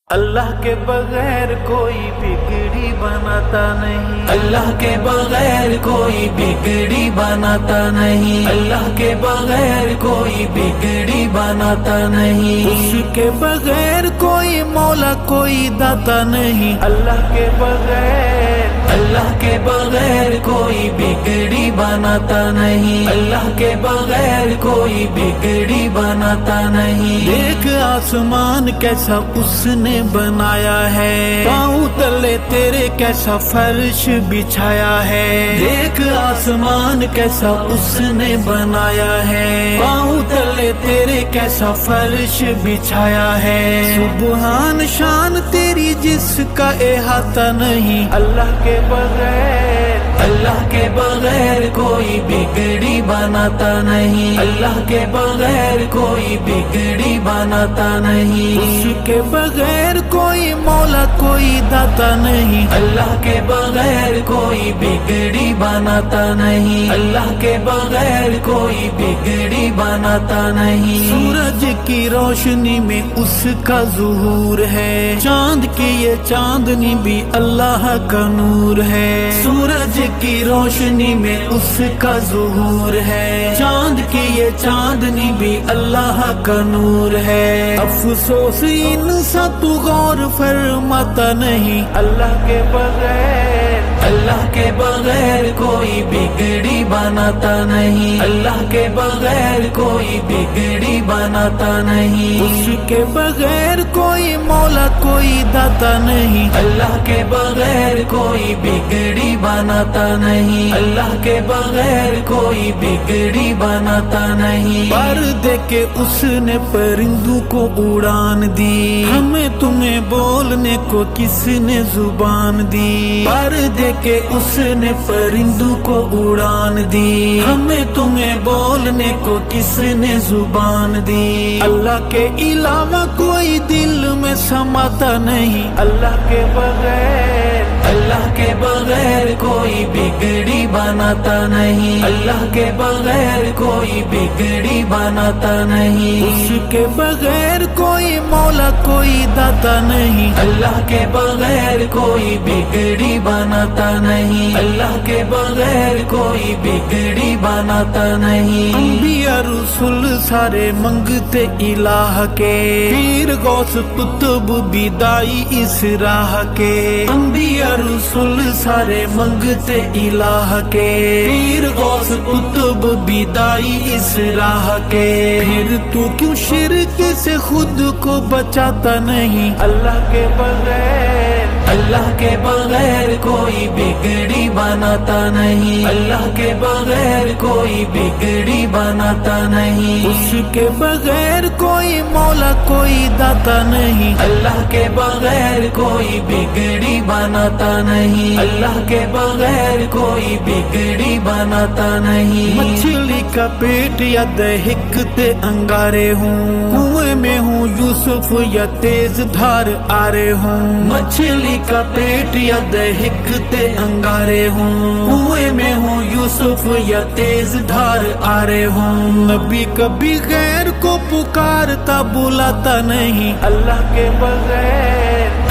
اللہ کے بغیر کوئی بگڑی بناتا نہیں، اللہ کے بغیر کوئی بگڑی بناتا نہیں، اللہ کے بغیر کوئی بگڑی بناتا نہیں، اس کے بغیر کوئی مولا کوئی داتا نہیں، اللہ کے بغیر اللہ کے بغیر کوئی بگڑی بناتا نہیں، اللہ کے بغیر کوئی بگڑی بناتا نہیں۔ دیکھ آسمان کیسا اس نے بنایا ہے، پاؤں تلے تیرے کیسا فرش بچھایا ہے، دیکھ آسمان کیسا اس نے بنایا ہے، پاؤں تلے تیرے کیسا فرش بچھایا ہے، سبحان شان تیری جس کا احاطہ نہیں، اللہ کے بغیر اللہ کے بغیر کوئی بگڑی بناتا نہیں، اللہ کے بغیر کوئی بگڑی بناتا نہیں، اس کے بغیر کوئی مولا کوئی داتا نہیں، اللہ کے بغیر کوئی بگڑی بناتا نہیں، اللہ کے بغیر کوئی بگڑی بناتا نہیں۔ سورج کی روشنی میں اس کا ظہور ہے، چاند کی یہ چاندنی بھی اللہ کا نور ہے، سورج کی روشنی میں اس کا ظہور ہے، چاند کی یہ چاندنی بھی اللہ کا نور ہے، افسوس انسان تو غور فرماتا نہیں، اللہ کے بغیر اللہ کے بغیر کوئی بگڑی بناتا نہیں، اللہ کے بغیر کوئی بگڑی بناتا نہیں، اس کے بغیر کوئی مولا کوئی داتا نہیں، اللہ کے بغیر کوئی بگڑی بناتا نہیں، اللہ کے بغیر کوئی بگڑی بناتا نہیں۔ پر دے کے اس نے پرندوں کو اڑان دی، ہمیں تمہیں بولنے کو کس نے زبان دی، پر دے کہ اس نے پرندوں کو اڑان دی، ہمیں تمہیں بولنے کو کس نے زبان دی، اللہ کے علاوہ کوئی دل میں سماتا نہیں، اللہ کے بغیر اللہ کے بغیر کوئی بگڑی بناتا نہیں، اللہ کے بغیر کوئی بگڑی بناتا نہیں، اس کے بغیر کوئی مولا کوئی داتا نہیں، اللہ کے بغیر کوئی بگڑی بناتا نہیں، اللہ کے بغیر کوئی بگڑی بناتا نہیں۔ انبیاء رسول سارے منگتے الہ کے، پیر غوث قطب بھی دائی اس راہ کے، انبیاء رسول سارے منگتے الہ کے، پیر غوث قطب بھی دائی اس راہ کے، پھر تو کیوں شرک سے خود کو بچاتا نہیں، اللہ کے بغیر اللہ کے بغیر کوئی بگڑی بناتا نہیں، اللہ کے بغیر کوئی بگڑی بناتا نہیں، اس کے بغیر کوئی مولا کوئی داتا نہیں، اللہ کے بغیر کوئی بگڑی بناتا نہیں، اللہ کے بغیر کوئی بگڑی بناتا نہیں۔ مچھلی کا پیٹ یا دہکتے انگارے ہوں، کنویں میں ہوں یوسف یا تیز دھار آرے ہوں، مچھلی کا پیٹ یا دہکتے انگارے ہوں، کنویں میں ہوں یوسف یا تیز دھار آرے ہوں، نبی کبھی غیر کو پکارتا بلاتا نہیں، اللہ کے بغیر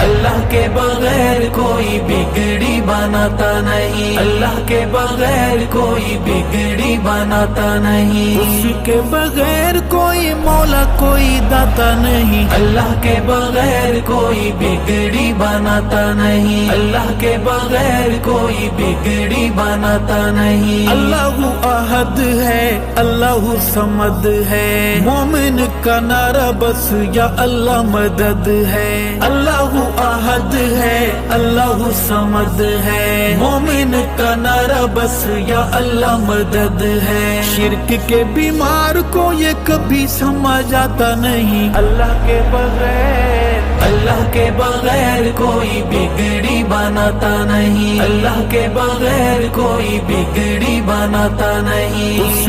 اللہ کے بغیر کوئی بگڑی بناتا نہیں، اللہ کے بغیر کوئی بگڑی بناتا نہیں، اس کے بغیر کوئی مولا کوئی داتا نہیں، اللہ کے بغیر کوئی بگڑی بناتا نہیں، اللہ کے بغیر کوئی بگڑی بناتا نہیں۔ اللہ احد ہے، اللہ صمد ہے، مومن کا نعرہ بس یا اللہ مدد ہے، اللہ احد ہے، اللہ صمد ہے، مومن کا نعرہ بس یا اللہ مدد ہے، شرک کے بیمار کو یہ کبھی سمجھ آتا نہیں، اللہ کے بغیر اللہ کے بغیر کوئی بگڑی بناتا نہیں، اللہ کے بغیر کوئی بگڑی بناتا نہیں، اس